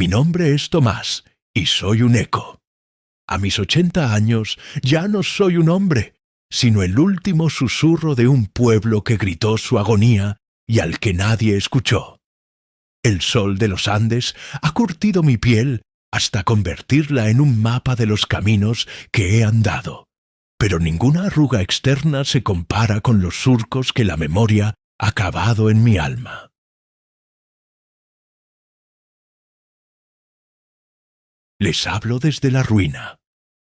Mi nombre es Tomás y soy un eco. A mis 80 años ya no soy un hombre, sino el último susurro de un pueblo que gritó su agonía y al que nadie escuchó. El sol de los Andes ha curtido mi piel hasta convertirla en un mapa de los caminos que he andado, pero ninguna arruga externa se compara con los surcos que la memoria ha cavado en mi alma. Les hablo desde la ruina,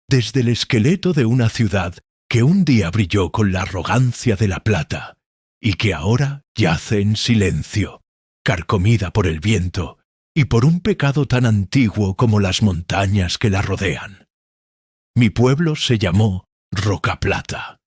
desde el esqueleto de una ciudad que un día brilló con la arrogancia de la plata y que ahora yace en silencio, carcomida por el viento y por un pecado tan antiguo como las montañas que la rodean. Mi pueblo se llamó Rocaplata.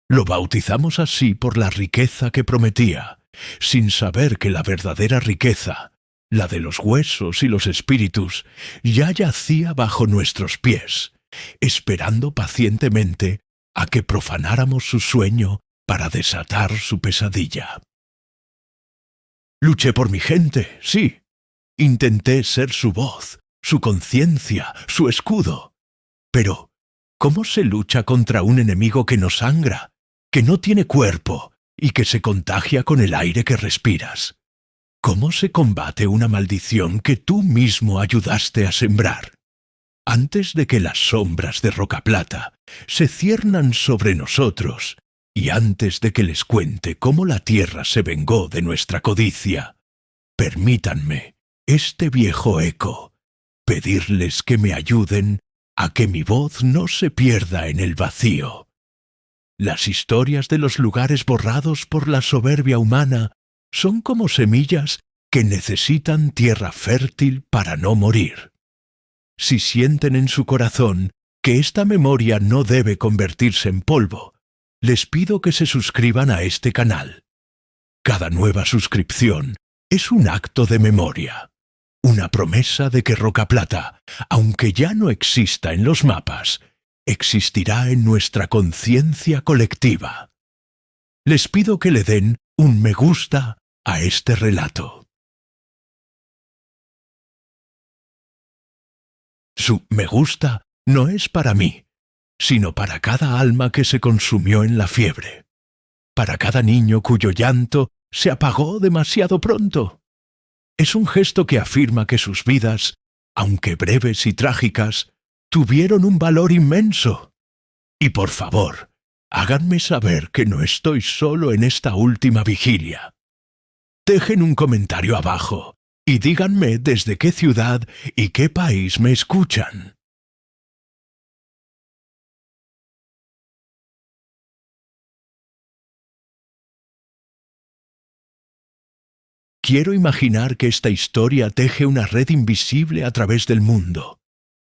Lo bautizamos así por la riqueza que prometía, sin saber que la verdadera riqueza, la de los huesos y los espíritus, ya yacía bajo nuestros pies, esperando pacientemente a que profanáramos su sueño para desatar su pesadilla. Luché por mi gente, sí. Intenté ser su voz, su conciencia, su escudo. Pero, ¿cómo se lucha contra un enemigo que no sangra, que no tiene cuerpo y que se contagia con el aire que respiras? ¿Cómo se combate una maldición que tú mismo ayudaste a sembrar? Antes de que las sombras de Rocaplata se ciernan sobre nosotros, y antes de que les cuente cómo la tierra se vengó de nuestra codicia, permítanme, este viejo eco, pedirles que me ayuden a que mi voz no se pierda en el vacío. Las historias de los lugares borrados por la soberbia humana son como semillas que necesitan tierra fértil para no morir. Si sienten en su corazón que esta memoria no debe convertirse en polvo, les pido que se suscriban a este canal. Cada nueva suscripción es un acto de memoria, una promesa de que Rocaplata, aunque ya no exista en los mapas, existirá en nuestra conciencia colectiva. Les pido que le den un me gusta a este relato. Su me gusta no es para mí, sino para cada alma que se consumió en la fiebre, para cada niño cuyo llanto se apagó demasiado pronto. Es un gesto que afirma que sus vidas, aunque breves y trágicas, tuvieron un valor inmenso. Y por favor, háganme saber que no estoy solo en esta última vigilia. Dejen un comentario abajo y díganme desde qué ciudad y qué país me escuchan. Quiero imaginar que esta historia teje una red invisible a través del mundo,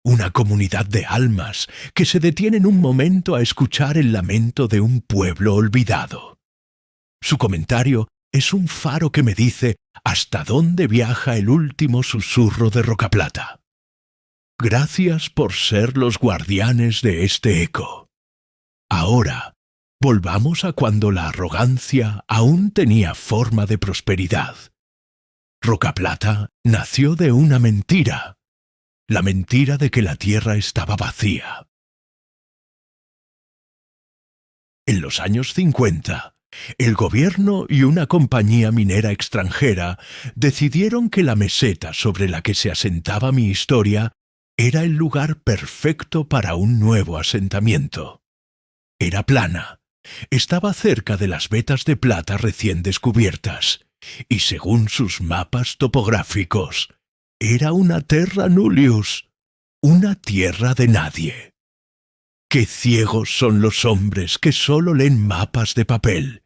una comunidad de almas que se detienen un momento a escuchar el lamento de un pueblo olvidado. Su comentario es un faro que me dice hasta dónde viaja el último susurro de Rocaplata. Gracias por ser los guardianes de este eco. Ahora, volvamos a cuando la arrogancia aún tenía forma de prosperidad. Rocaplata nació de una mentira, la mentira de que la tierra estaba vacía. En los años 50, el gobierno y una compañía minera extranjera decidieron que la meseta sobre la que se asentaba mi historia era el lugar perfecto para un nuevo asentamiento. Era plana, estaba cerca de las vetas de plata recién descubiertas, y según sus mapas topográficos, era una terra nullius, una tierra de nadie. ¡Qué ciegos son los hombres que solo leen mapas de papel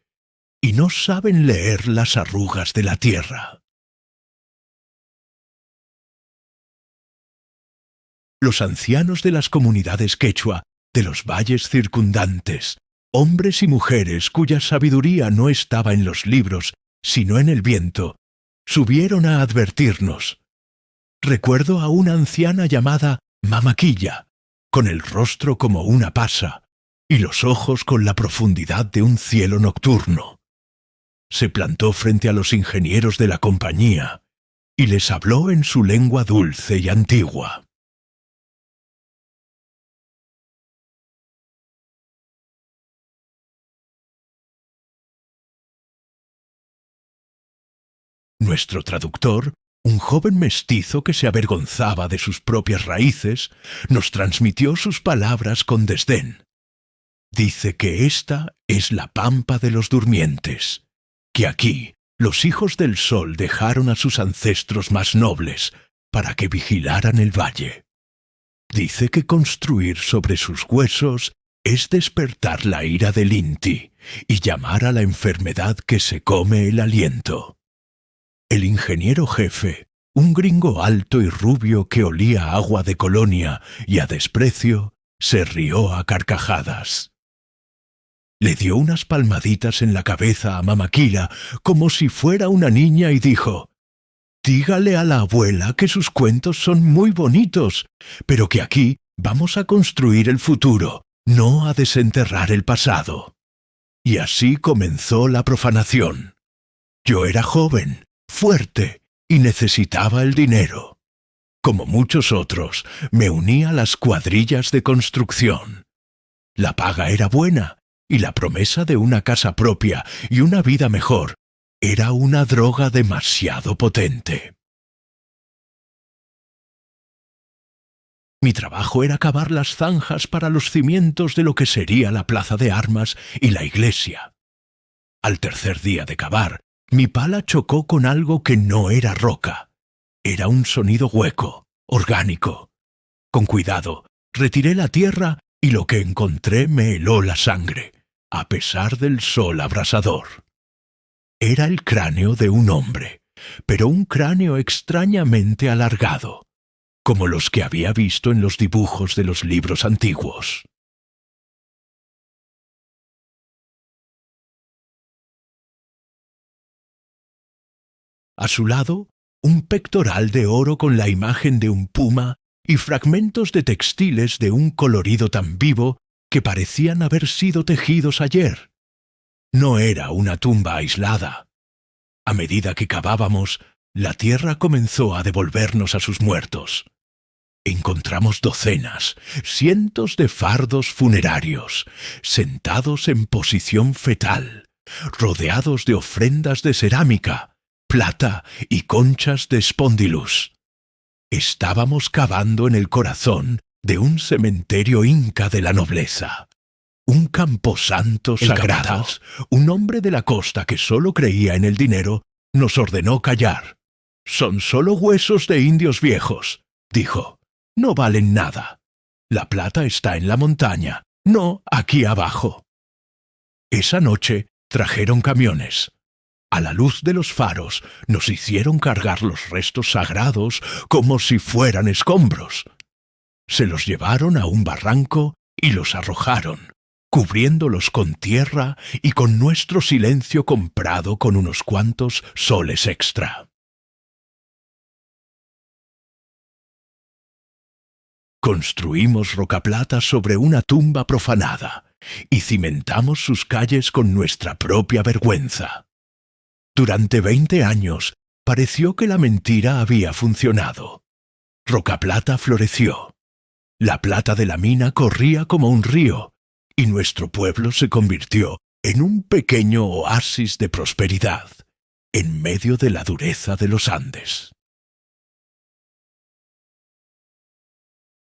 y no saben leer las arrugas de la tierra! Los ancianos de las comunidades quechua, de los valles circundantes, hombres y mujeres cuya sabiduría no estaba en los libros, sino en el viento, subieron a advertirnos. Recuerdo a una anciana llamada Mamaquilla, con el rostro como una pasa y los ojos con la profundidad de un cielo nocturno. Se plantó frente a los ingenieros de la compañía y les habló en su lengua dulce y antigua. Nuestro traductor, un joven mestizo que se avergonzaba de sus propias raíces, nos transmitió sus palabras con desdén. Dice que esta es la pampa de los durmientes, que aquí los hijos del sol dejaron a sus ancestros más nobles para que vigilaran el valle. Dice que construir sobre sus huesos es despertar la ira del Inti y llamar a la enfermedad que se come el aliento. El ingeniero jefe, un gringo alto y rubio que olía a agua de colonia y a desprecio, se rió a carcajadas. Le dio unas palmaditas en la cabeza a Mamakila como si fuera una niña y dijo: «Dígale a la abuela que sus cuentos son muy bonitos, pero que aquí vamos a construir el futuro, no a desenterrar el pasado». Y así comenzó la profanación. Yo era joven, fuerte y necesitaba el dinero. Como muchos otros, me uní a las cuadrillas de construcción. La paga era buena y la promesa de una casa propia y una vida mejor era una droga demasiado potente. Mi trabajo era cavar las zanjas para los cimientos de lo que sería la plaza de armas y la iglesia. Al tercer día de cavar, mi pala chocó con algo que no era roca. Era un sonido hueco, orgánico. Con cuidado, retiré la tierra y lo que encontré me heló la sangre, a pesar del sol abrasador. Era el cráneo de un hombre, pero un cráneo extrañamente alargado, como los que había visto en los dibujos de los libros antiguos. A su lado, un pectoral de oro con la imagen de un puma y fragmentos de textiles de un colorido tan vivo que parecían haber sido tejidos ayer. No era una tumba aislada. A medida que cavábamos, la tierra comenzó a devolvernos a sus muertos. Encontramos docenas, cientos de fardos funerarios, sentados en posición fetal, rodeados de ofrendas de cerámica, plata y conchas de espondilus. Estábamos cavando en el corazón de un cementerio inca de la nobleza. Un camposanto sagrado, un hombre de la costa que solo creía en el dinero, nos ordenó callar. «Son solo huesos de indios viejos», dijo. «No valen nada. La plata está en la montaña, no aquí abajo». Esa noche trajeron camiones. A la luz de los faros nos hicieron cargar los restos sagrados como si fueran escombros. Se los llevaron a un barranco y los arrojaron, cubriéndolos con tierra y con nuestro silencio comprado con unos cuantos soles extra. Construimos rocaplata sobre una tumba profanada y cimentamos sus calles con nuestra propia vergüenza. Durante 20 años pareció que la mentira había funcionado. Rocaplata floreció. La plata de la mina corría como un río y nuestro pueblo se convirtió en un pequeño oasis de prosperidad en medio de la dureza de los Andes.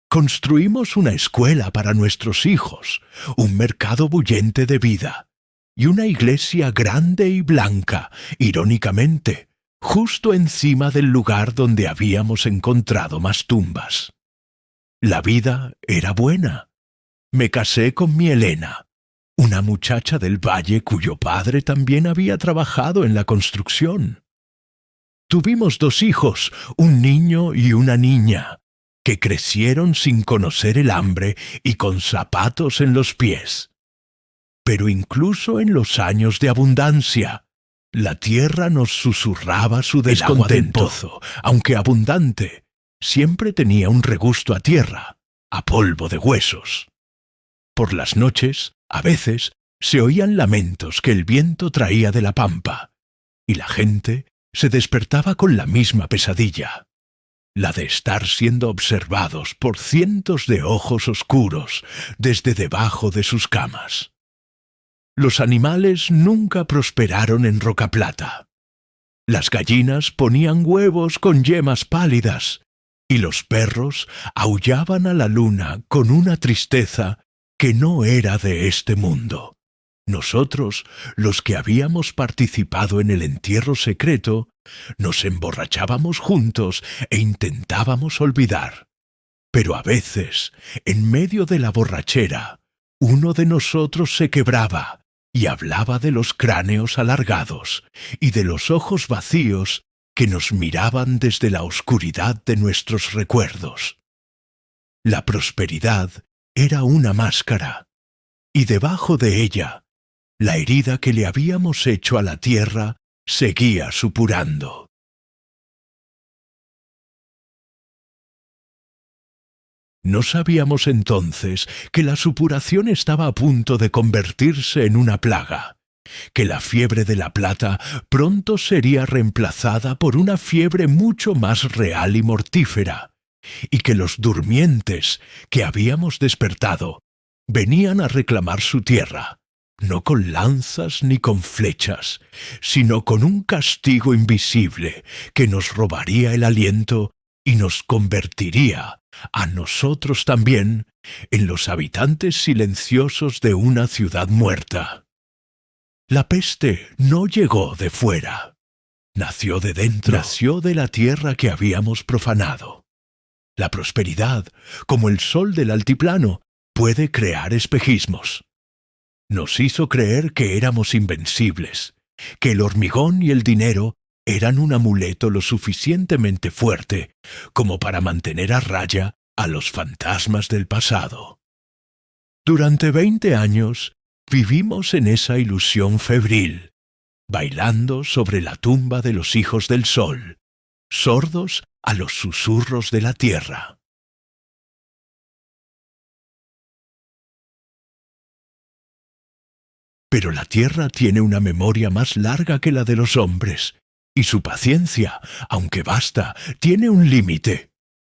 Construimos una escuela para nuestros hijos, un mercado bullente de vida y una iglesia grande y blanca, irónicamente, justo encima del lugar donde habíamos encontrado más tumbas. La vida era buena. Me casé con mi Elena, una muchacha del valle cuyo padre también había trabajado en la construcción. Tuvimos 2 hijos, un niño y una niña, que crecieron sin conocer el hambre y con zapatos en los pies. Pero incluso en los años de abundancia, la tierra nos susurraba su descontento, aunque abundante, siempre tenía un regusto a tierra, a polvo de huesos. Por las noches, a veces, se oían lamentos que el viento traía de la pampa, y la gente se despertaba con la misma pesadilla, la de estar siendo observados por cientos de ojos oscuros desde debajo de sus camas. Los animales nunca prosperaron en Rocaplata. Las gallinas ponían huevos con yemas pálidas y los perros aullaban a la luna con una tristeza que no era de este mundo. Nosotros, los que habíamos participado en el entierro secreto, nos emborrachábamos juntos e intentábamos olvidar. Pero a veces, en medio de la borrachera, uno de nosotros se quebraba y hablaba de los cráneos alargados y de los ojos vacíos que nos miraban desde la oscuridad de nuestros recuerdos. La prosperidad era una máscara, y debajo de ella, la herida que le habíamos hecho a la tierra seguía supurando. No sabíamos entonces que la supuración estaba a punto de convertirse en una plaga, que la fiebre de la plata pronto sería reemplazada por una fiebre mucho más real y mortífera, y que los durmientes que habíamos despertado venían a reclamar su tierra, no con lanzas ni con flechas, sino con un castigo invisible que nos robaría el aliento y nos convertiría, a nosotros también, en los habitantes silenciosos de una ciudad muerta. La peste no llegó de fuera. Nació de dentro, nació de la tierra que habíamos profanado. La prosperidad, como el sol del altiplano, puede crear espejismos. Nos hizo creer que éramos invencibles, que el hormigón y el dinero eran un amuleto lo suficientemente fuerte como para mantener a raya a los fantasmas del pasado. Durante 20 años vivimos en esa ilusión febril, bailando sobre la tumba de los hijos del sol, sordos a los susurros de la tierra. Pero la tierra tiene una memoria más larga que la de los hombres, y su paciencia, aunque vasta, tiene un límite.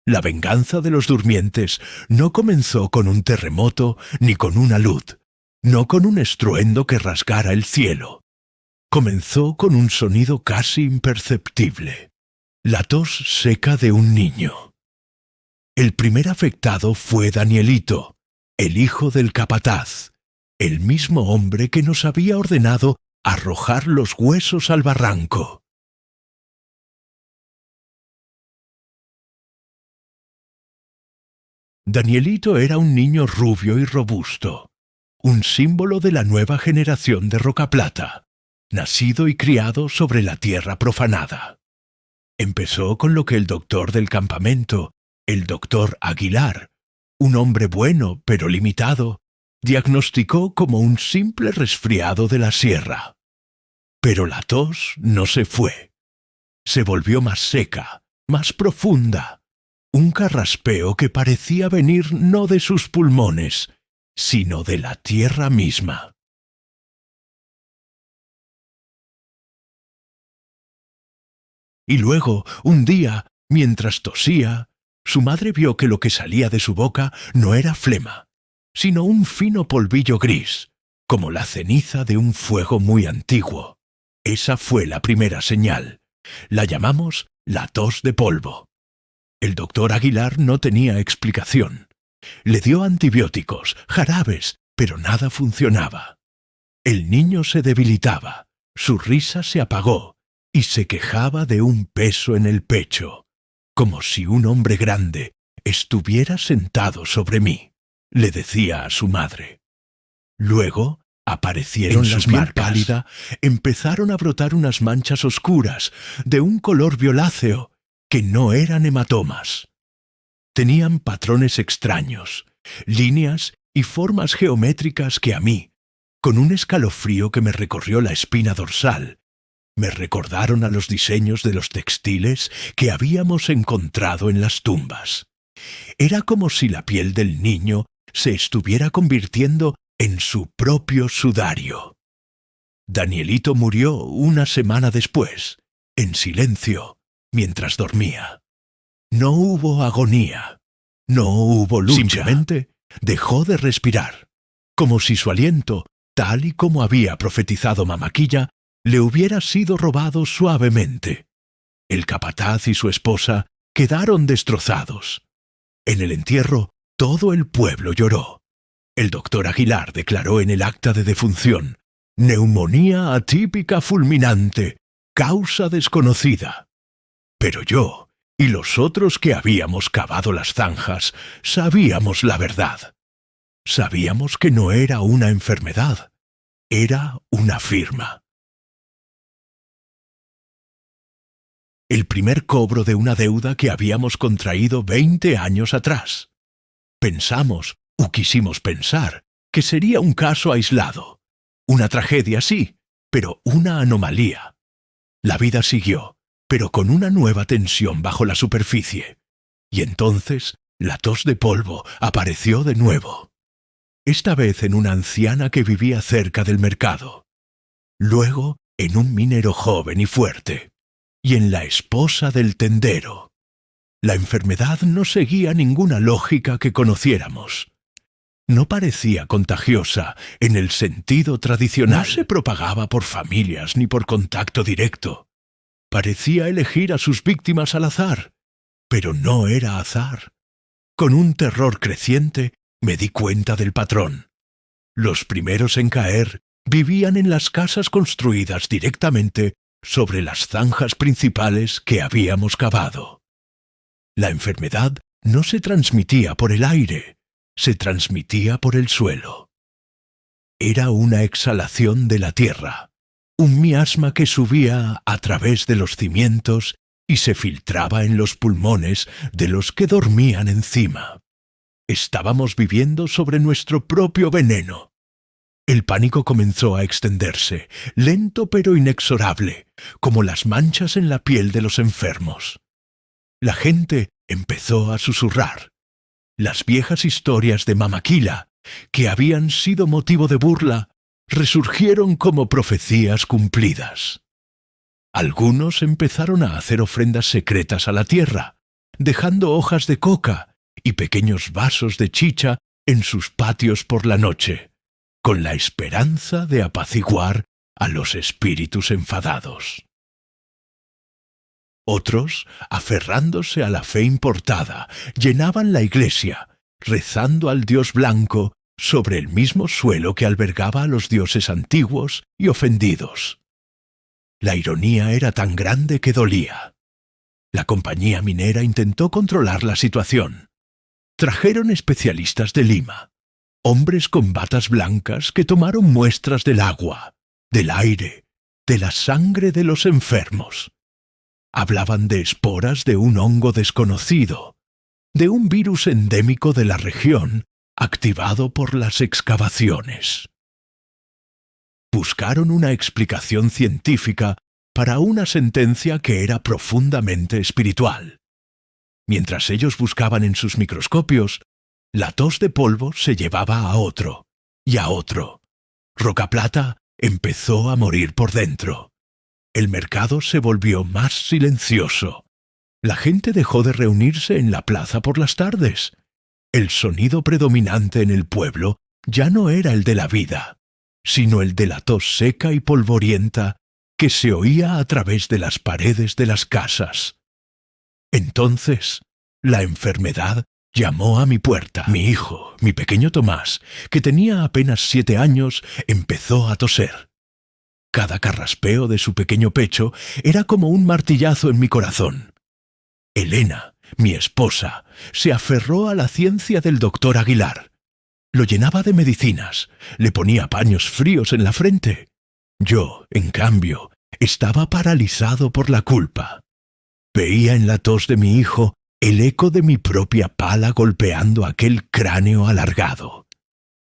La venganza de los durmientes no comenzó con un terremoto ni con una luz, no con un estruendo que rasgara el cielo. Comenzó con un sonido casi imperceptible, la tos seca de un niño. El primer afectado fue Danielito, el hijo del capataz, el mismo hombre que nos había ordenado arrojar los huesos al barranco. Danielito era un niño rubio y robusto, un símbolo de la nueva generación de Rocaplata, nacido y criado sobre la tierra profanada. Empezó con lo que el doctor del campamento, el doctor Aguilar, un hombre bueno pero limitado, diagnosticó como un simple resfriado de la sierra. Pero la tos no se fue. Se volvió más seca, más profunda. Un carraspeo que parecía venir no de sus pulmones, sino de la tierra misma. Y luego, un día, mientras tosía, su madre vio que lo que salía de su boca no era flema, sino un fino polvillo gris, como la ceniza de un fuego muy antiguo. Esa fue la primera señal. La llamamos la tos de polvo. El doctor Aguilar no tenía explicación. Le dio antibióticos, jarabes, pero nada funcionaba. El niño se debilitaba, su risa se apagó y se quejaba de un peso en el pecho, como si un hombre grande estuviera sentado sobre mí, le decía a su madre. Luego aparecieron las marcas. Pálida, empezaron a brotar unas manchas oscuras de un color violáceo que no eran hematomas. Tenían patrones extraños, líneas y formas geométricas que a mí, con un escalofrío que me recorrió la espina dorsal, me recordaron a los diseños de los textiles que habíamos encontrado en las tumbas. Era como si la piel del niño se estuviera convirtiendo en su propio sudario. Danielito murió una semana después, en silencio, mientras dormía. No hubo agonía, no hubo lucha. Simplemente dejó de respirar, como si su aliento, tal y como había profetizado Mamaquilla, le hubiera sido robado suavemente. El capataz y su esposa quedaron destrozados. En el entierro, todo el pueblo lloró. El doctor Aguilar declaró en el acta de defunción: neumonía atípica fulminante, causa desconocida. Pero yo y los otros que habíamos cavado las zanjas sabíamos la verdad. Sabíamos que no era una enfermedad, era una firma. El primer cobro de una deuda que habíamos contraído 20 años atrás. Pensamos, o quisimos pensar, que sería un caso aislado. Una tragedia, sí, pero una anomalía. La vida siguió, pero con una nueva tensión bajo la superficie. Y entonces la tos de polvo apareció de nuevo. Esta vez en una anciana que vivía cerca del mercado. Luego en un minero joven y fuerte. Y en la esposa del tendero. La enfermedad no seguía ninguna lógica que conociéramos. No parecía contagiosa en el sentido tradicional. No se propagaba por familias ni por contacto directo. Parecía elegir a sus víctimas al azar, pero no era azar. Con un terror creciente me di cuenta del patrón. Los primeros en caer vivían en las casas construidas directamente sobre las zanjas principales que habíamos cavado. La enfermedad no se transmitía por el aire, se transmitía por el suelo. Era una exhalación de la tierra, un miasma que subía a través de los cimientos y se filtraba en los pulmones de los que dormían encima. Estábamos viviendo sobre nuestro propio veneno. El pánico comenzó a extenderse, lento pero inexorable, como las manchas en la piel de los enfermos. La gente empezó a susurrar. Las viejas historias de Mamaquilla, que habían sido motivo de burla, resurgieron como profecías cumplidas. Algunos empezaron a hacer ofrendas secretas a la tierra, dejando hojas de coca y pequeños vasos de chicha en sus patios por la noche, con la esperanza de apaciguar a los espíritus enfadados. Otros, aferrándose a la fe importada, llenaban la iglesia, rezando al dios blanco sobre el mismo suelo que albergaba a los dioses antiguos y ofendidos. La ironía era tan grande que dolía. La compañía minera intentó controlar la situación. Trajeron especialistas de Lima, hombres con batas blancas que tomaron muestras del agua, del aire, de la sangre de los enfermos. Hablaban de esporas de un hongo desconocido, de un virus endémico de la región activado por las excavaciones. Buscaron una explicación científica para una sentencia que era profundamente espiritual. Mientras ellos buscaban en sus microscopios, la tos de polvo se llevaba a otro, y a otro. Rocaplata empezó a morir por dentro. El mercado se volvió más silencioso. La gente dejó de reunirse en la plaza por las tardes. El sonido predominante en el pueblo ya no era el de la vida, sino el de la tos seca y polvorienta que se oía a través de las paredes de las casas. Entonces, la enfermedad llamó a mi puerta. Mi hijo, mi pequeño Tomás, que tenía apenas 7 años, empezó a toser. Cada carraspeo de su pequeño pecho era como un martillazo en mi corazón. Elena, mi esposa, se aferró a la ciencia del doctor Aguilar. Lo llenaba de medicinas, le ponía paños fríos en la frente. Yo, en cambio, estaba paralizado por la culpa. Veía en la tos de mi hijo el eco de mi propia pala golpeando aquel cráneo alargado.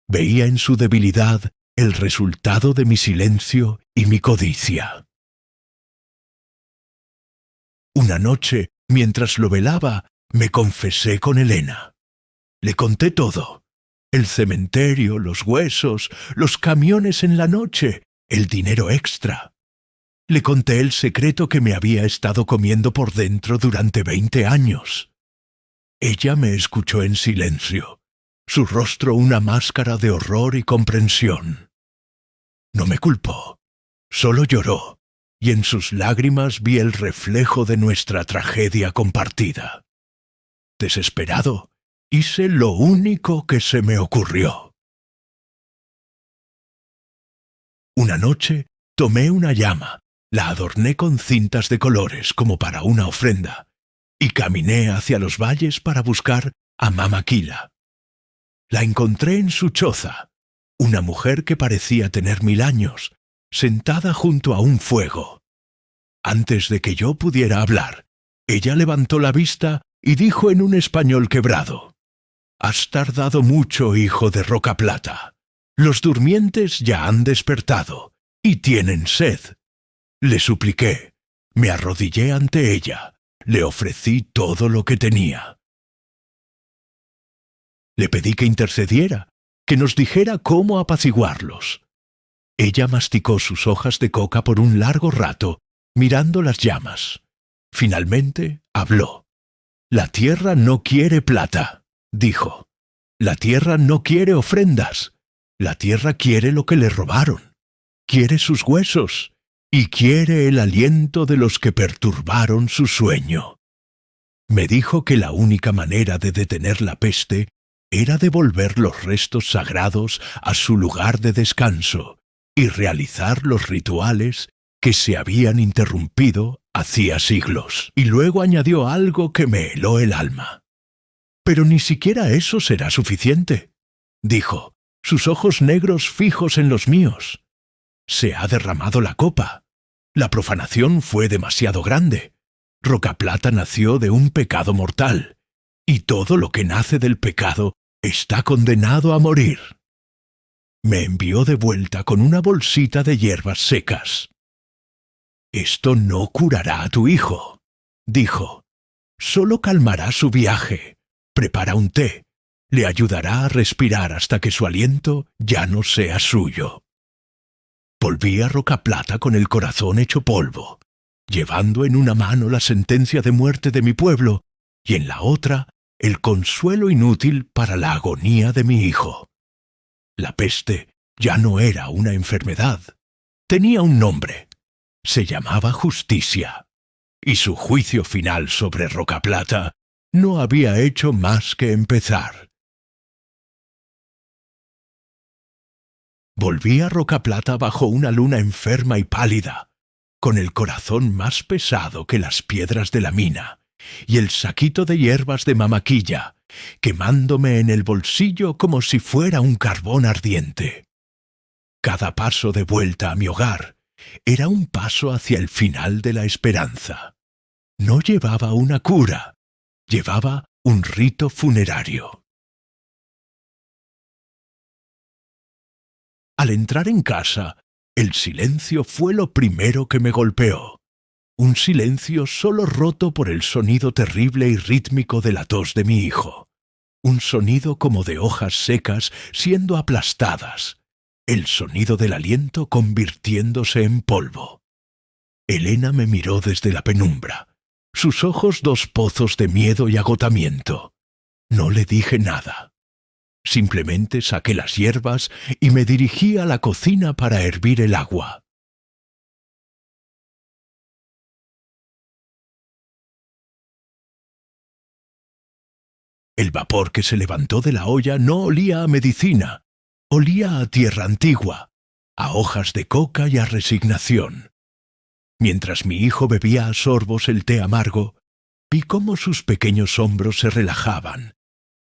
Veía en su debilidad el resultado de mi silencio y mi codicia. Una noche, mientras lo velaba, me confesé con Elena. Le conté todo. El cementerio, los huesos, los camiones en la noche, el dinero extra. Le conté el secreto que me había estado comiendo por dentro durante 20 años. Ella me escuchó en silencio, su rostro una máscara de horror y comprensión. No me culpó, solo lloró, y en sus lágrimas vi el reflejo de nuestra tragedia compartida. Desesperado, hice lo único que se me ocurrió. Una noche tomé una llama, la adorné con cintas de colores como para una ofrenda, y caminé hacia los valles para buscar a Mama Kila. La encontré en su choza, una mujer que parecía tener 1000 años, sentada junto a un fuego. Antes de que yo pudiera hablar, ella levantó la vista y dijo en un español quebrado: «Has tardado mucho, hijo de Rocaplata. Los durmientes ya han despertado y tienen sed». Le supliqué, me arrodillé ante ella, le ofrecí todo lo que tenía. Le pedí que intercediera, que nos dijera cómo apaciguarlos. Ella masticó sus hojas de coca por un largo rato, mirando las llamas. Finalmente habló. «La tierra no quiere plata», dijo. «La tierra no quiere ofrendas. La tierra quiere lo que le robaron. Quiere sus huesos y quiere el aliento de los que perturbaron su sueño». Me dijo que la única manera de detener la peste era devolver los restos sagrados a su lugar de descanso y realizar los rituales que se habían interrumpido hacía siglos. Y luego añadió algo que me heló el alma. «Pero ni siquiera eso será suficiente», dijo, sus ojos negros fijos en los míos. «Se ha derramado la copa. La profanación fue demasiado grande. Rocaplata nació de un pecado mortal, y todo lo que nace del pecado está condenado a morir». Me envió de vuelta con una bolsita de hierbas secas. «Esto no curará a tu hijo», dijo. «Solo calmará su viaje. Prepara un té. Le ayudará a respirar hasta que su aliento ya no sea suyo». Volví a Rocaplata con el corazón hecho polvo, llevando en una mano la sentencia de muerte de mi pueblo y en la otra el consuelo inútil para la agonía de mi hijo. La peste ya no era una enfermedad. Tenía un nombre. Se llamaba Justicia, y su juicio final sobre Rocaplata no había hecho más que empezar. Volví a Rocaplata bajo una luna enferma y pálida, con el corazón más pesado que las piedras de la mina, y el saquito de hierbas de Mama Kila, quemándome en el bolsillo como si fuera un carbón ardiente. Cada paso de vuelta a mi hogar era un paso hacia el final de la esperanza. No llevaba una cura, llevaba un rito funerario. Al entrar en casa, el silencio fue lo primero que me golpeó. Un silencio solo roto por el sonido terrible y rítmico de la tos de mi hijo. Un sonido como de hojas secas siendo aplastadas. El sonido del aliento convirtiéndose en polvo. Elena me miró desde la penumbra. Sus ojos 2 pozos de miedo y agotamiento. No le dije nada. Simplemente saqué las hierbas y me dirigí a la cocina para hervir el agua. El vapor que se levantó de la olla no olía a medicina, olía a tierra antigua, a hojas de coca y a resignación. Mientras mi hijo bebía a sorbos el té amargo, vi cómo sus pequeños hombros se relajaban,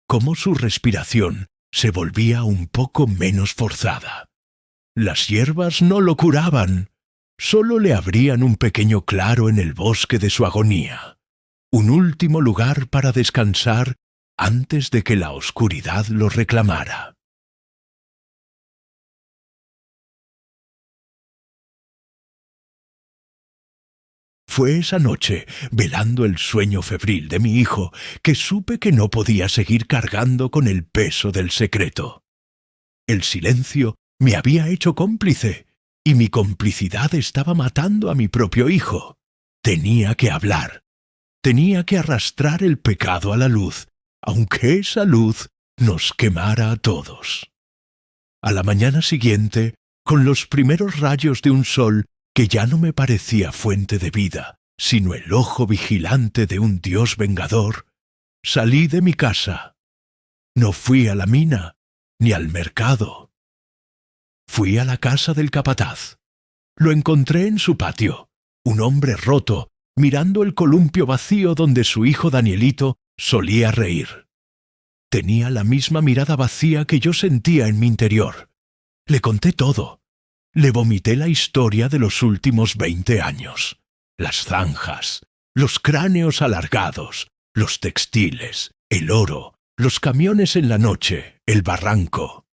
cómo su respiración se volvía un poco menos forzada. Las hierbas no lo curaban, solo le abrían un pequeño claro en el bosque de su agonía, un último lugar para descansar antes de que la oscuridad lo reclamara. Fue esa noche, velando el sueño febril de mi hijo, que supe que no podía seguir cargando con el peso del secreto. El silencio me había hecho cómplice, y mi complicidad estaba matando a mi propio hijo. Tenía que hablar. Tenía que arrastrar el pecado a la luz, aunque esa luz nos quemara a todos. A la mañana siguiente, con los primeros rayos de un sol que ya no me parecía fuente de vida, sino el ojo vigilante de un Dios vengador, salí de mi casa. No fui a la mina, ni al mercado. Fui a la casa del capataz. Lo encontré en su patio, un hombre roto, mirando el columpio vacío donde su hijo Danielito solía reír. Tenía la misma mirada vacía que yo sentía en mi interior. Le conté todo. Le vomité la historia de los últimos 20 años. Las zanjas, los cráneos alargados, los textiles, el oro, los camiones en la noche, el barranco.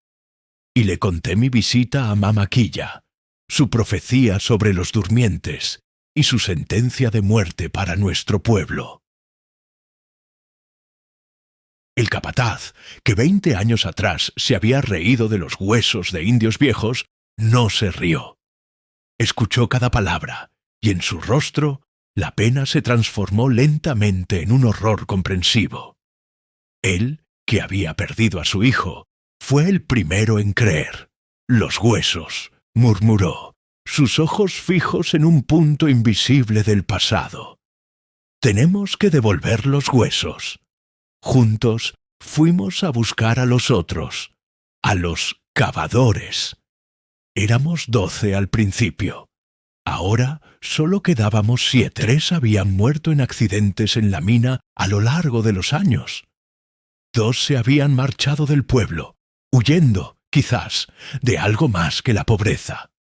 Y le conté mi visita a Mamaquilla, su profecía sobre los durmientes y su sentencia de muerte para nuestro pueblo. El capataz, que 20 años atrás se había reído de los huesos de indios viejos, no se rió. Escuchó cada palabra, y en su rostro la pena se transformó lentamente en un horror comprensivo. Él, que había perdido a su hijo, fue el primero en creer. Los huesos, murmuró, sus ojos fijos en un punto invisible del pasado. Tenemos que devolver los huesos. Juntos fuimos a buscar a los otros, a los cavadores. Éramos 12 al principio. Ahora solo quedábamos 7. 3 habían muerto en accidentes en la mina a lo largo de los años. 2 se habían marchado del pueblo, huyendo, quizás, de algo más que la pobreza.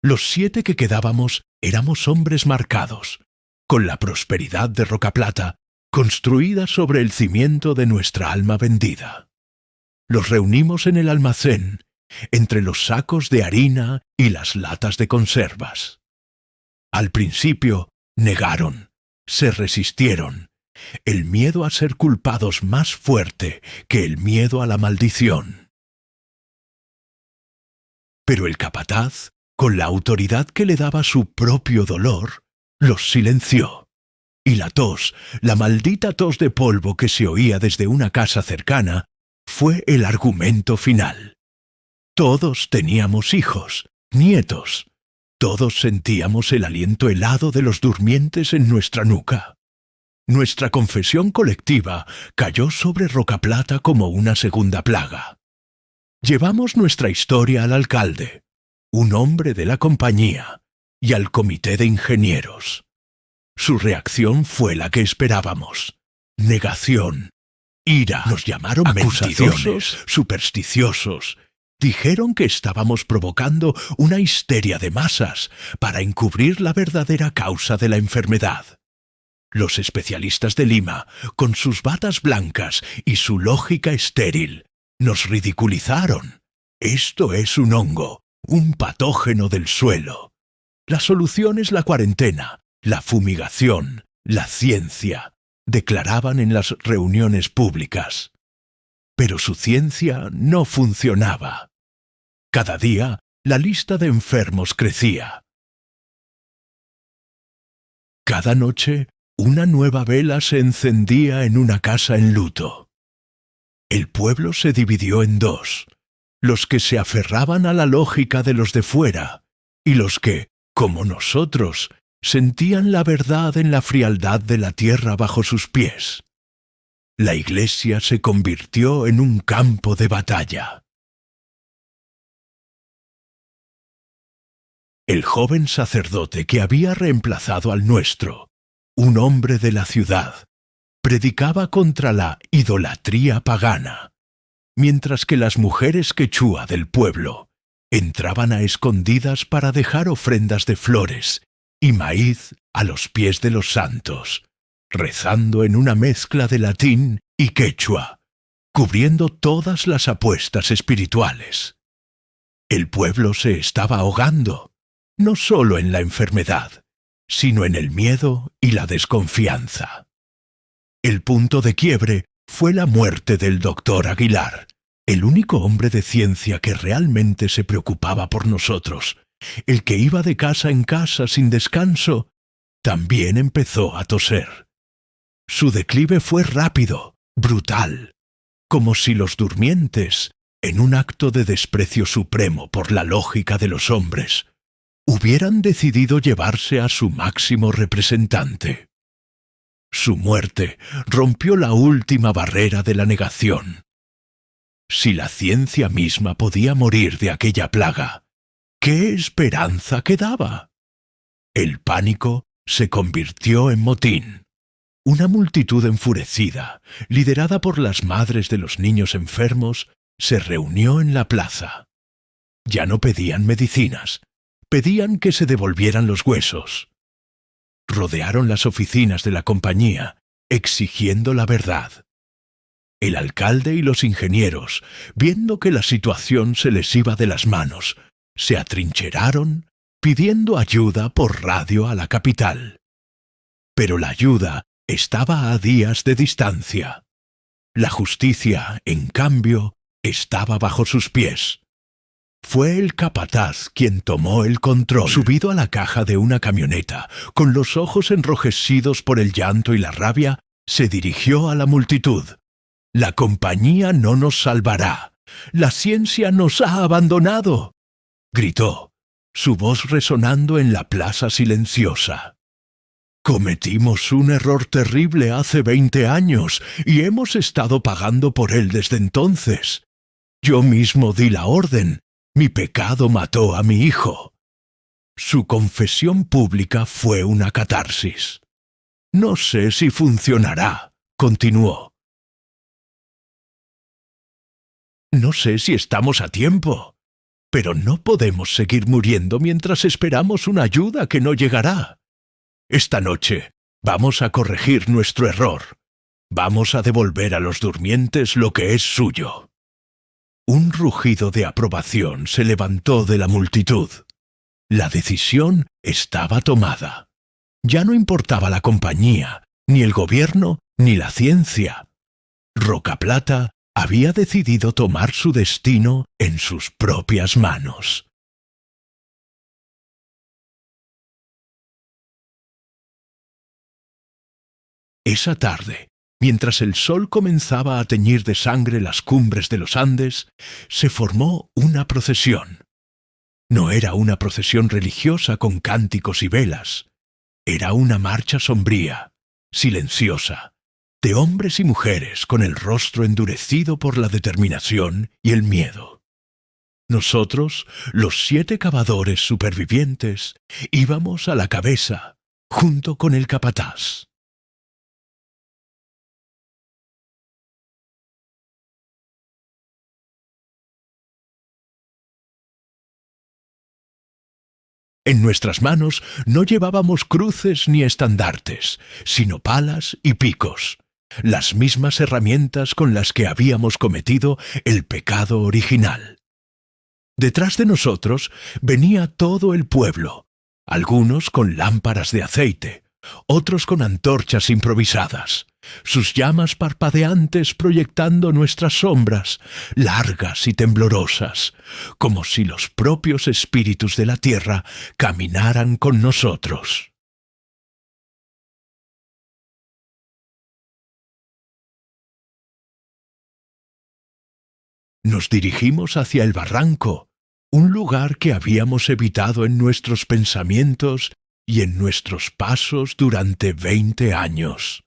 Los 7 que quedábamos éramos hombres marcados, con la prosperidad de Rocaplata construida sobre el cimiento de nuestra alma vendida. Los reunimos en el almacén, entre los sacos de harina y las latas de conservas. Al principio negaron, se resistieron. El miedo a ser culpados más fuerte que el miedo a la maldición. Pero el capataz, con la autoridad que le daba su propio dolor, los silenció. Y la tos, la maldita tos de polvo que se oía desde una casa cercana, fue el argumento final. Todos teníamos hijos, nietos. Todos sentíamos el aliento helado de los durmientes en nuestra nuca. Nuestra confesión colectiva cayó sobre Rocaplata como una segunda plaga. Llevamos nuestra historia al alcalde, un hombre de la compañía, y al comité de ingenieros. Su reacción fue la que esperábamos. Negación, ira. Nos llamaron mentirosos, supersticiosos. Dijeron que estábamos provocando una histeria de masas para encubrir la verdadera causa de la enfermedad. Los especialistas de Lima, con sus batas blancas y su lógica estéril, nos ridiculizaron. Esto es un hongo, un patógeno del suelo. La solución es la cuarentena, la fumigación, la ciencia, declaraban en las reuniones públicas. Pero su ciencia no funcionaba. Cada día, la lista de enfermos crecía. Cada noche, una nueva vela se encendía en una casa en luto. El pueblo se dividió en 2, los que se aferraban a la lógica de los de fuera y los que, como nosotros, sentían la verdad en la frialdad de la tierra bajo sus pies. La iglesia se convirtió en un campo de batalla. El joven sacerdote que había reemplazado al nuestro, un hombre de la ciudad, predicaba contra la idolatría pagana, mientras que las mujeres quechua del pueblo entraban a escondidas para dejar ofrendas de flores y maíz a los pies de los santos, rezando en una mezcla de latín y quechua, cubriendo todas las apuestas espirituales. El pueblo se estaba ahogando, no solo en la enfermedad, sino en el miedo y la desconfianza. El punto de quiebre fue la muerte del doctor Aguilar, el único hombre de ciencia que realmente se preocupaba por nosotros el que iba de casa en casa sin descanso, también empezó a toser. Su declive fue rápido, brutal, como si los durmientes, en un acto de desprecio supremo por la lógica de los hombres, hubieran decidido llevarse a su máximo representante. Su muerte rompió la última barrera de la negación. Si la ciencia misma podía morir de aquella plaga, ¿qué esperanza quedaba? El pánico se convirtió en motín. Una multitud enfurecida, liderada por las madres de los niños enfermos, se reunió en la plaza. Ya no pedían medicinas, pedían que se devolvieran los huesos. Rodearon las oficinas de la compañía, exigiendo la verdad. El alcalde y los ingenieros, viendo que la situación se les iba de las manos, se atrincheraron, pidiendo ayuda por radio a la capital. Pero la ayuda estaba a días de distancia. La justicia, en cambio, estaba bajo sus pies. Fue el capataz quien tomó el control. Subido a la caja de una camioneta, con los ojos enrojecidos por el llanto y la rabia, se dirigió a la multitud. «La compañía no nos salvará. La ciencia nos ha abandonado», gritó, su voz resonando en la plaza silenciosa. «Cometimos un error terrible hace 20 años y hemos estado pagando por él desde entonces. Yo mismo di la orden. Mi pecado mató a mi hijo». Su confesión pública fue una catarsis. «No sé si funcionará», continuó. «No sé si estamos a tiempo, pero no podemos seguir muriendo mientras esperamos una ayuda que no llegará. Esta noche vamos a corregir nuestro error. Vamos a devolver a los durmientes lo que es suyo». Un rugido de aprobación se levantó de la multitud. La decisión estaba tomada. Ya no importaba la compañía, ni el gobierno, ni la ciencia. Rocaplata había decidido tomar su destino en sus propias manos. Esa tarde, mientras el sol comenzaba a teñir de sangre las cumbres de los Andes, se formó una procesión. No era una procesión religiosa con cánticos y velas. Era una marcha sombría, silenciosa, de hombres y mujeres con el rostro endurecido por la determinación y el miedo. Nosotros, los 7 cavadores supervivientes, íbamos a la cabeza, junto con el capataz. En nuestras manos no llevábamos cruces ni estandartes, sino palas y picos, las mismas herramientas con las que habíamos cometido el pecado original. Detrás de nosotros venía todo el pueblo, algunos con lámparas de aceite, otros con antorchas improvisadas, sus llamas parpadeantes proyectando nuestras sombras, largas y temblorosas, como si los propios espíritus de la tierra caminaran con nosotros. Nos dirigimos hacia el barranco, un lugar que habíamos evitado en nuestros pensamientos y en nuestros pasos durante 20 años.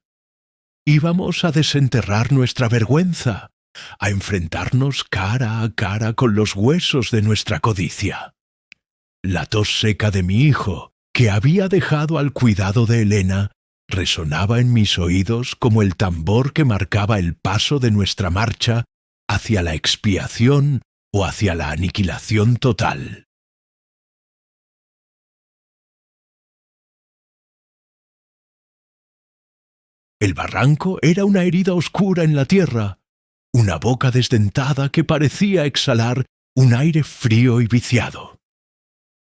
Íbamos a desenterrar nuestra vergüenza, a enfrentarnos cara a cara con los huesos de nuestra codicia. La tos seca de mi hijo, que había dejado al cuidado de Elena, resonaba en mis oídos como el tambor que marcaba el paso de nuestra marcha hacia la expiación o hacia la aniquilación total. El barranco era una herida oscura en la tierra, una boca desdentada que parecía exhalar un aire frío y viciado.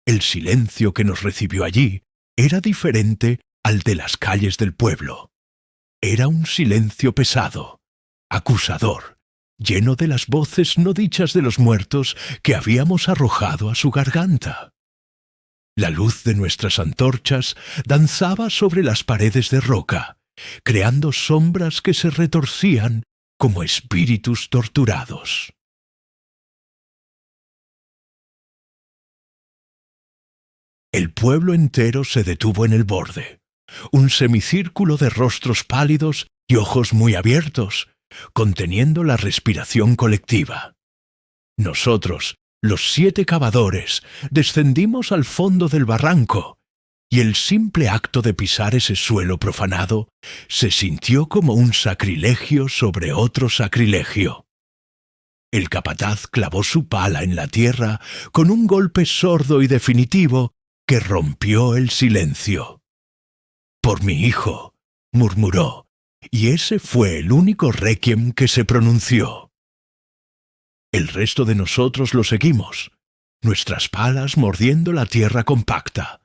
El silencio que nos recibió allí era diferente al de las calles del pueblo. Era un silencio pesado, acusador, lleno de las voces no dichas de los muertos que habíamos arrojado a su garganta. La luz de nuestras antorchas danzaba sobre las paredes de roca, creando sombras que se retorcían como espíritus torturados. El pueblo entero se detuvo en el borde, un semicírculo de rostros pálidos y ojos muy abiertos, conteniendo la respiración colectiva. Nosotros, los 7 cavadores, descendimos al fondo del barranco, y el simple acto de pisar ese suelo profanado se sintió como un sacrilegio sobre otro sacrilegio. El capataz clavó su pala en la tierra con un golpe sordo y definitivo que rompió el silencio. «Por mi hijo», murmuró, y ese fue el único requiem que se pronunció. El resto de nosotros lo seguimos, nuestras palas mordiendo la tierra compacta,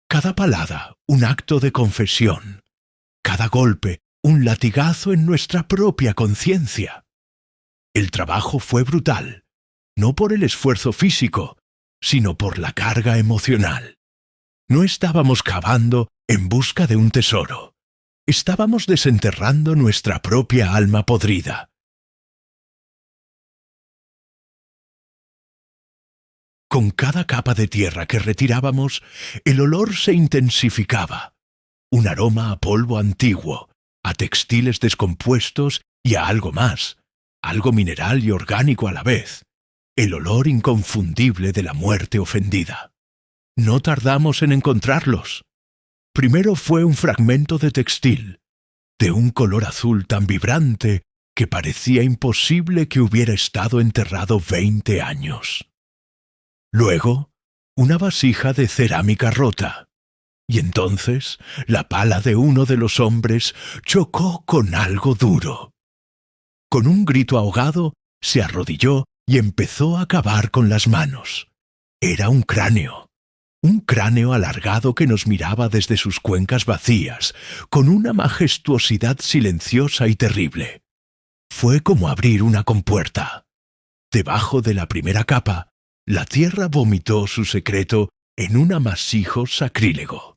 cada palada un acto de confesión, cada golpe un latigazo en nuestra propia conciencia. El trabajo fue brutal, no por el esfuerzo físico, sino por la carga emocional. No estábamos cavando en busca de un tesoro, estábamos desenterrando nuestra propia alma podrida. Con cada capa de tierra que retirábamos, el olor se intensificaba. Un aroma a polvo antiguo, a textiles descompuestos y a algo más, algo mineral y orgánico a la vez. El olor inconfundible de la muerte ofendida. No tardamos en encontrarlos. Primero fue un fragmento de textil, de un color azul tan vibrante que parecía imposible que hubiera estado enterrado 20 años. Luego, una vasija de cerámica rota. Y entonces, la pala de uno de los hombres chocó con algo duro. Con un grito ahogado, se arrodilló y empezó a cavar con las manos. Era un cráneo alargado que nos miraba desde sus cuencas vacías, con una majestuosidad silenciosa y terrible. Fue como abrir una compuerta. Debajo de la primera capa, la tierra vomitó su secreto en un amasijo sacrílego.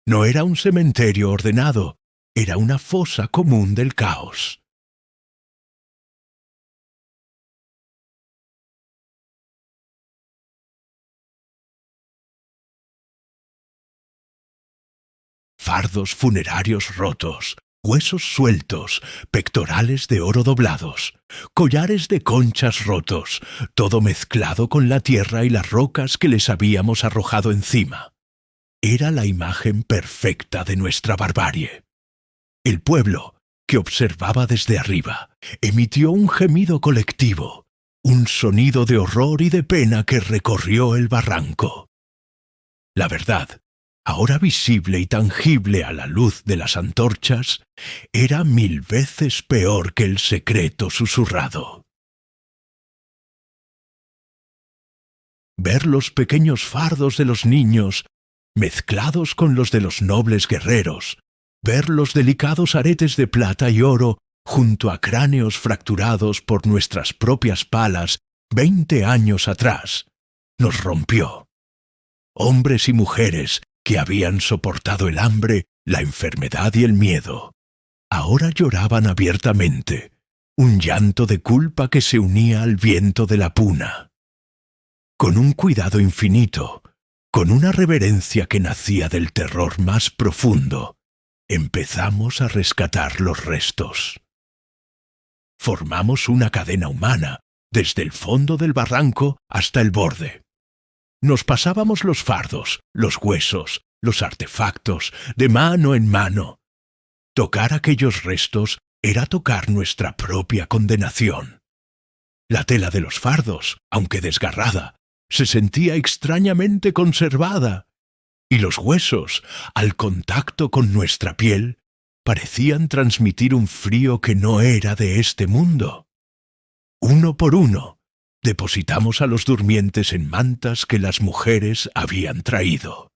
No era un cementerio ordenado, era una fosa común del caos. Fardos funerarios rotos, huesos sueltos, pectorales de oro doblados, collares de conchas rotos, todo mezclado con la tierra y las rocas que les habíamos arrojado encima. Era la imagen perfecta de nuestra barbarie. El pueblo, que observaba desde arriba, emitió un gemido colectivo, un sonido de horror y de pena que recorrió el barranco. La verdad, ahora visible y tangible a la luz de las antorchas, era 1000 veces peor que el secreto susurrado. Ver los pequeños fardos de los niños, mezclados con los de los nobles guerreros, ver los delicados aretes de plata y oro junto a cráneos fracturados por nuestras propias palas 20 años atrás, nos rompió. Hombres y mujeres que habían soportado el hambre, la enfermedad y el miedo, ahora lloraban abiertamente, un llanto de culpa que se unía al viento de la puna. Con un cuidado infinito, con una reverencia que nacía del terror más profundo, empezamos a rescatar los restos. Formamos una cadena humana, desde el fondo del barranco hasta el borde. Nos pasábamos los fardos, los huesos, los artefactos, de mano en mano. Tocar aquellos restos era tocar nuestra propia condenación. La tela de los fardos, aunque desgarrada, se sentía extrañamente conservada, y los huesos, al contacto con nuestra piel, parecían transmitir un frío que no era de este mundo. Uno por uno, depositamos a los durmientes en mantas que las mujeres habían traído.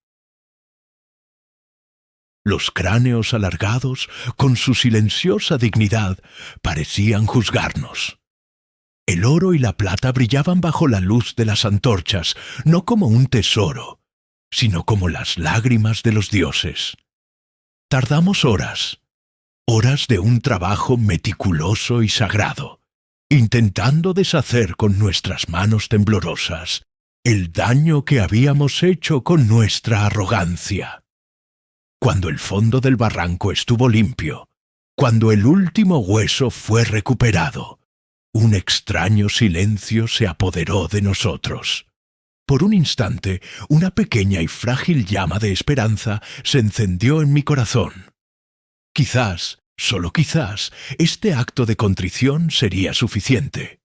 Los cráneos alargados, con su silenciosa dignidad, parecían juzgarnos. El oro y la plata brillaban bajo la luz de las antorchas, no como un tesoro, sino como las lágrimas de los dioses. Tardamos horas, horas de un trabajo meticuloso y sagrado, intentando deshacer con nuestras manos temblorosas el daño que habíamos hecho con nuestra arrogancia. Cuando el fondo del barranco estuvo limpio, cuando el último hueso fue recuperado, un extraño silencio se apoderó de nosotros. Por un instante, una pequeña y frágil llama de esperanza se encendió en mi corazón. Quizás, solo quizás, este acto de contrición sería suficiente.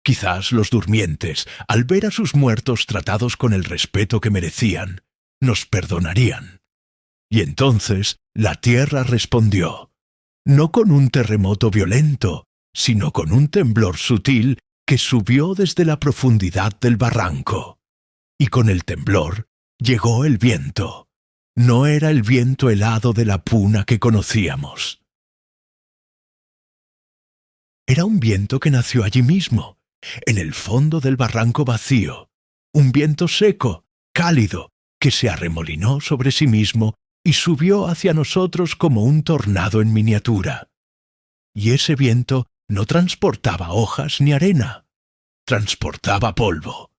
Quizás los durmientes, al ver a sus muertos tratados con el respeto que merecían, nos perdonarían. Y entonces la tierra respondió, no con un terremoto violento, sino con un temblor sutil que subió desde la profundidad del barranco. Y con el temblor llegó el viento. No era el viento helado de la puna que conocíamos. Era un viento que nació allí mismo, en el fondo del barranco vacío, un viento seco, cálido, que se arremolinó sobre sí mismo y subió hacia nosotros como un tornado en miniatura. Y ese viento no transportaba hojas ni arena, transportaba polvo,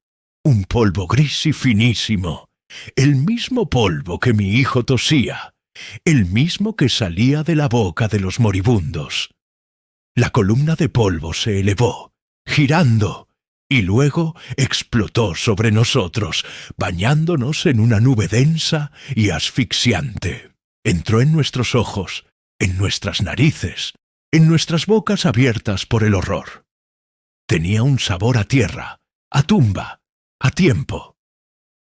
un polvo gris y finísimo, el mismo polvo que mi hijo tosía, el mismo que salía de la boca de los moribundos. La columna de polvo se elevó, girando, y luego explotó sobre nosotros, bañándonos en una nube densa y asfixiante. Entró en nuestros ojos, en nuestras narices, en nuestras bocas abiertas por el horror. Tenía un sabor a tierra, a tumba, a tiempo.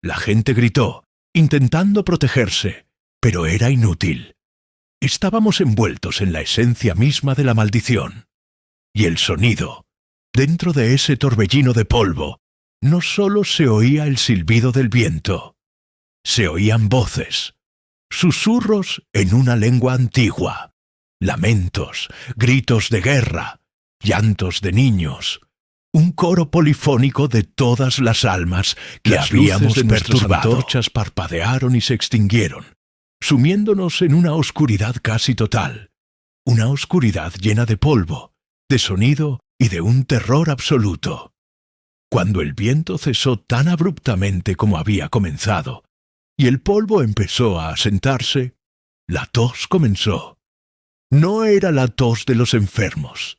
La gente gritó, intentando protegerse, pero era inútil. Estábamos envueltos en la esencia misma de la maldición. Y el sonido, dentro de ese torbellino de polvo, no sólo se oía el silbido del viento, se oían voces, susurros en una lengua antigua, lamentos, gritos de guerra, llantos de niños, un coro polifónico de todas las almas que habíamos perturbado. Nuestras antorchas parpadearon y se extinguieron, sumiéndonos en una oscuridad casi total, una oscuridad llena de polvo, de sonido y de un terror absoluto. Cuando el viento cesó tan abruptamente como había comenzado, y el polvo empezó a asentarse, la tos comenzó. No era la tos de los enfermos,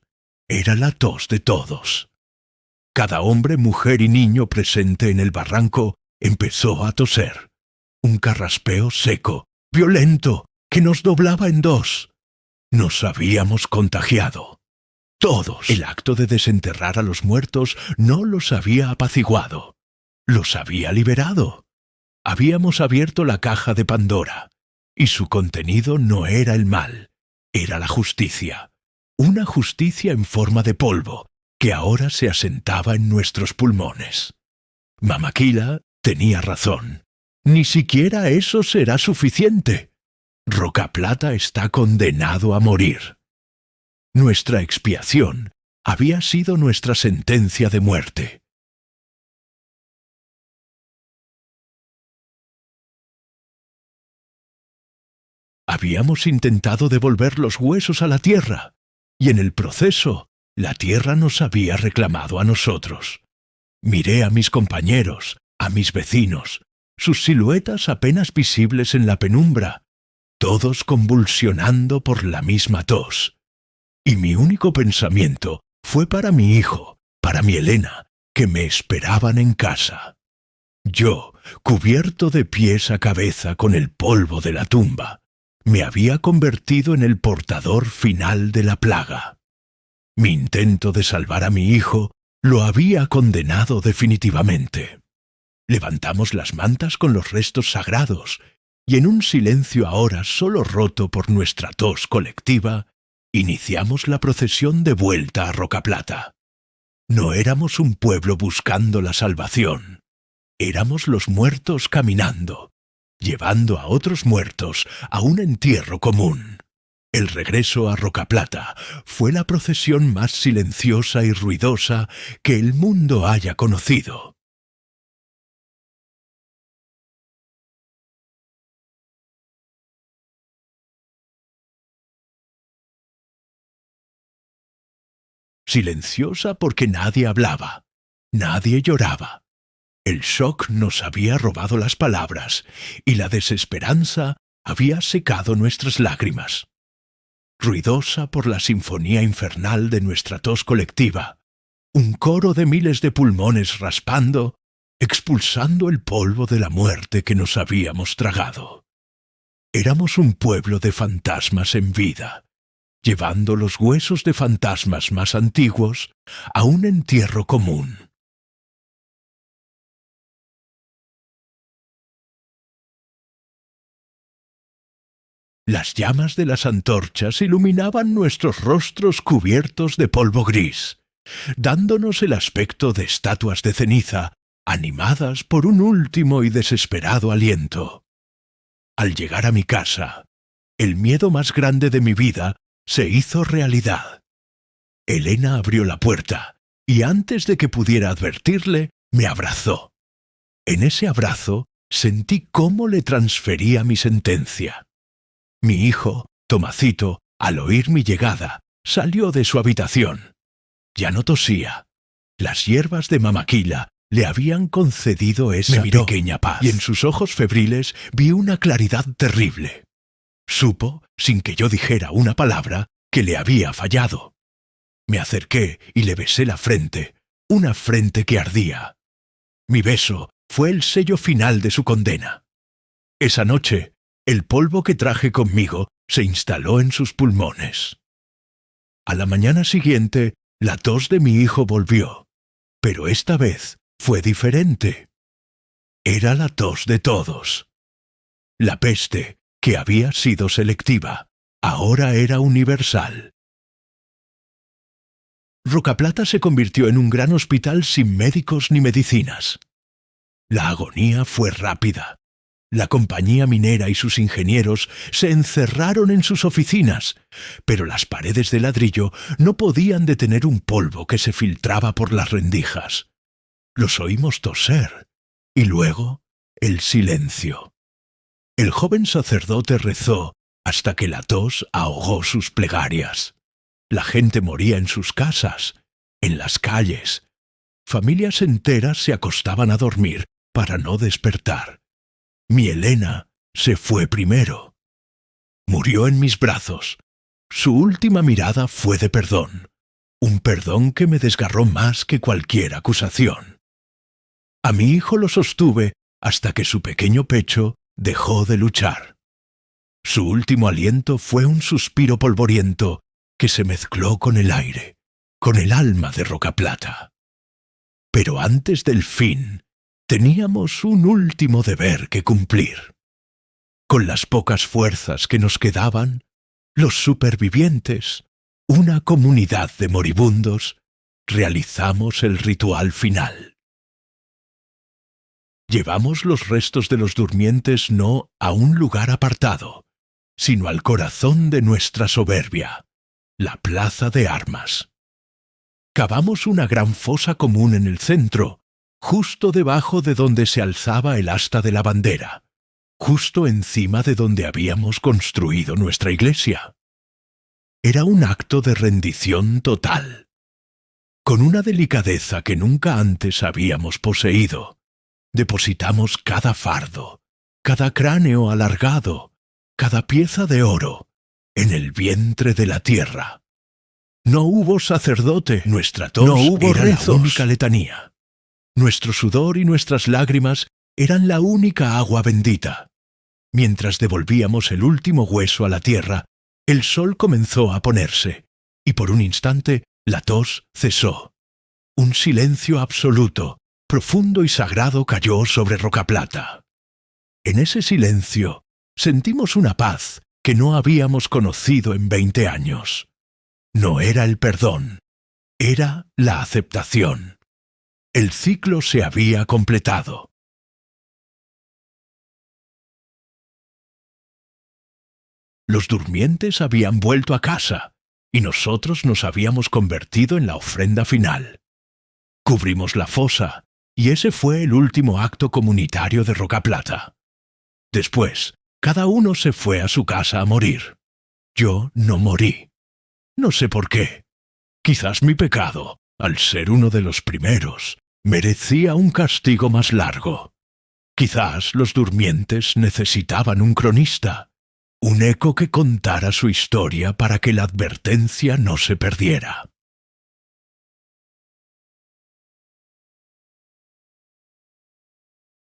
era la tos de todos. Cada hombre, mujer y niño presente en el barranco empezó a toser. Un carraspeo seco, violento, que nos doblaba en dos. Nos habíamos contagiado. Todos. El acto de desenterrar a los muertos no los había apaciguado. Los había liberado. Habíamos abierto la caja de Pandora, y su contenido no era el mal, era la justicia. Una justicia en forma de polvo, que ahora se asentaba en nuestros pulmones. Mamaquila tenía razón. Ni siquiera eso será suficiente. Rocaplata está condenado a morir. Nuestra expiación había sido nuestra sentencia de muerte. Habíamos intentado devolver los huesos a la tierra, y en el proceso, la tierra nos había reclamado a nosotros. Miré a mis compañeros, a mis vecinos, sus siluetas apenas visibles en la penumbra, todos convulsionando por la misma tos. Y mi único pensamiento fue para mi hijo, para mi Elena, que me esperaban en casa. Yo, cubierto de pies a cabeza con el polvo de la tumba, me había convertido en el portador final de la plaga. Mi intento de salvar a mi hijo lo había condenado definitivamente. Levantamos las mantas con los restos sagrados, y en un silencio ahora solo roto por nuestra tos colectiva, iniciamos la procesión de vuelta a Rocaplata. No éramos un pueblo buscando la salvación. Éramos los muertos caminando, llevando a otros muertos a un entierro común. El regreso a Rocaplata fue la procesión más silenciosa y ruidosa que el mundo haya conocido. silenciosa porque nadie hablaba, nadie lloraba. El shock nos había robado las palabras y la desesperanza había secado nuestras lágrimas. Ruidosa por la sinfonía infernal de nuestra tos colectiva, un coro de miles de pulmones raspando, expulsando el polvo de la muerte que nos habíamos tragado. Éramos un pueblo de fantasmas en vida, llevando los huesos de fantasmas más antiguos a un entierro común. Las llamas de las antorchas iluminaban nuestros rostros cubiertos de polvo gris, dándonos el aspecto de estatuas de ceniza, animadas por un último y desesperado aliento. Al llegar a mi casa, el miedo más grande de mi vida se hizo realidad. Elena abrió la puerta y antes de que pudiera advertirle, me abrazó. En ese abrazo sentí cómo le transfería mi sentencia. Mi hijo, Tomacito, al oír mi llegada, salió de su habitación. Ya no tosía. Las hierbas de Mamaquila le habían concedido esa pequeña paz, y en sus ojos febriles vi una claridad terrible. Supo, sin que yo dijera una palabra, que le había fallado. Me acerqué y le besé la frente, una frente que ardía. Mi beso fue el sello final de su condena. Esa noche, el polvo que traje conmigo se instaló en sus pulmones. A la mañana siguiente, la tos de mi hijo volvió, pero esta vez fue diferente. Era la tos de todos. La peste, que había sido selectiva, ahora era universal. Rocaplata se convirtió en un gran hospital sin médicos ni medicinas. La agonía fue rápida. La compañía minera y sus ingenieros se encerraron en sus oficinas, pero las paredes de ladrillo no podían detener un polvo que se filtraba por las rendijas. Los oímos toser, y luego el silencio. El joven sacerdote rezó hasta que la tos ahogó sus plegarias. La gente moría en sus casas, en las calles. Familias enteras se acostaban a dormir para no despertar. Mi Elena se fue primero. Murió en mis brazos. Su última mirada fue de perdón, un perdón que me desgarró más que cualquier acusación. A mi hijo lo sostuve hasta que su pequeño pecho dejó de luchar. Su último aliento fue un suspiro polvoriento que se mezcló con el aire, con el alma de Rocaplata. Pero antes del fin, teníamos un último deber que cumplir. Con las pocas fuerzas que nos quedaban, los supervivientes, una comunidad de moribundos, realizamos el ritual final. Llevamos los restos de los durmientes no a un lugar apartado, sino al corazón de nuestra soberbia, la plaza de armas. Cavamos una gran fosa común en el centro, justo debajo de donde se alzaba el asta de la bandera, justo encima de donde habíamos construido nuestra iglesia. Era un acto de rendición total. Con una delicadeza que nunca antes habíamos poseído, depositamos cada fardo, cada cráneo alargado, cada pieza de oro, en el vientre de la tierra. No hubo sacerdote, nuestra tos no hubo rezos, la única letanía. Nuestro sudor y nuestras lágrimas eran la única agua bendita. Mientras devolvíamos el último hueso a la tierra, el sol comenzó a ponerse, y por un instante la tos cesó. Un silencio absoluto, profundo y sagrado cayó sobre Rocaplata. En ese silencio sentimos una paz que no habíamos conocido en 20 años. No era el perdón, era la aceptación. El ciclo se había completado. Los durmientes habían vuelto a casa, y nosotros nos habíamos convertido en la ofrenda final. Cubrimos la fosa, y ese fue el último acto comunitario de Rocaplata. Después, cada uno se fue a su casa a morir. Yo no morí. No sé por qué. Quizás mi pecado, al ser uno de los primeros, merecía un castigo más largo. Quizás los durmientes necesitaban un cronista, un eco que contara su historia para que la advertencia no se perdiera.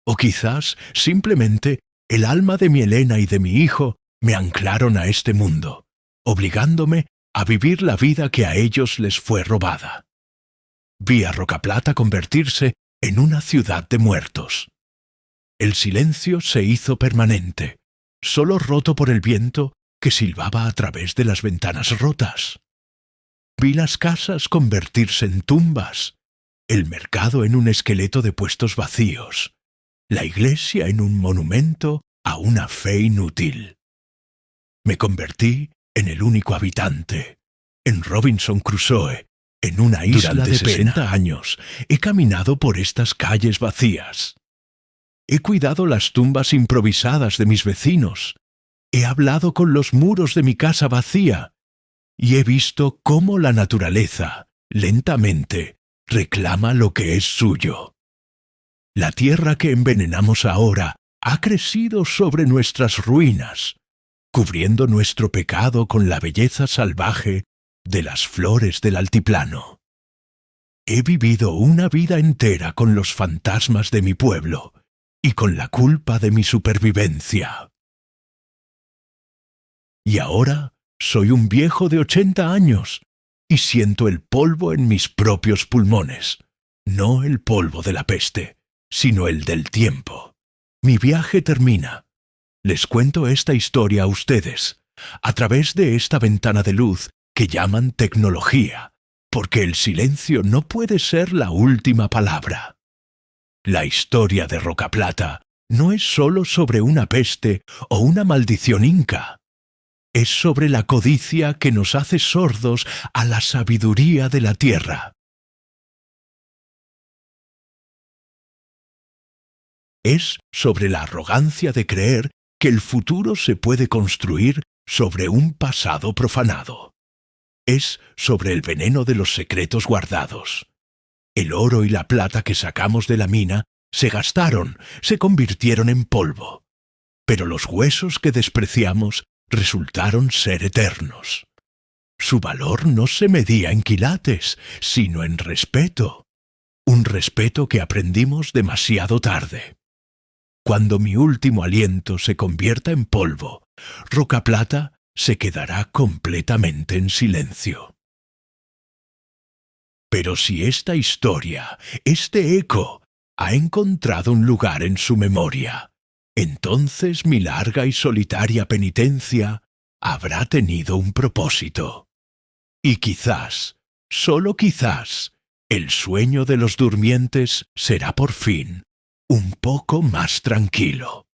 O quizás, simplemente, el alma de mi Elena y de mi hijo me anclaron a este mundo, obligándome a vivir la vida que a ellos les fue robada. Vi a Rocaplata convertirse en una ciudad de muertos. El silencio se hizo permanente, solo roto por el viento que silbaba a través de las ventanas rotas. Vi las casas convertirse en tumbas, el mercado en un esqueleto de puestos vacíos, la iglesia en un monumento a una fe inútil. Me convertí en el único habitante, en Robinson Crusoe, en una isla Durante de 60 pena. Años he caminado por estas calles vacías. He cuidado las tumbas improvisadas de mis vecinos. He hablado con los muros de mi casa vacía. Y he visto cómo la naturaleza, lentamente, reclama lo que es suyo. La tierra que envenenamos ahora ha crecido sobre nuestras ruinas, cubriendo nuestro pecado con la belleza salvaje de las flores del altiplano. He vivido una vida entera con los fantasmas de mi pueblo y con la culpa de mi supervivencia. Y ahora soy un viejo de 80 años y siento el polvo en mis propios pulmones, no el polvo de la peste, sino el del tiempo. Mi viaje termina. Les cuento esta historia a ustedes, a través de esta ventana de luz que llaman tecnología, porque el silencio no puede ser la última palabra. La historia de Rocaplata no es solo sobre una peste o una maldición inca. Es sobre la codicia que nos hace sordos a la sabiduría de la tierra. Es sobre la arrogancia de creer que el futuro se puede construir sobre un pasado profanado. Es sobre el veneno de los secretos guardados. El oro y la plata que sacamos de la mina se gastaron, se convirtieron en polvo. Pero los huesos que despreciamos resultaron ser eternos. Su valor no se medía en quilates, sino en respeto. Un respeto que aprendimos demasiado tarde. Cuando mi último aliento se convierta en polvo, Rocaplata se quedará completamente en silencio. Pero si esta historia, este eco, ha encontrado un lugar en su memoria, entonces mi larga y solitaria penitencia habrá tenido un propósito. Y quizás, solo quizás, el sueño de los durmientes será por fin un poco más tranquilo.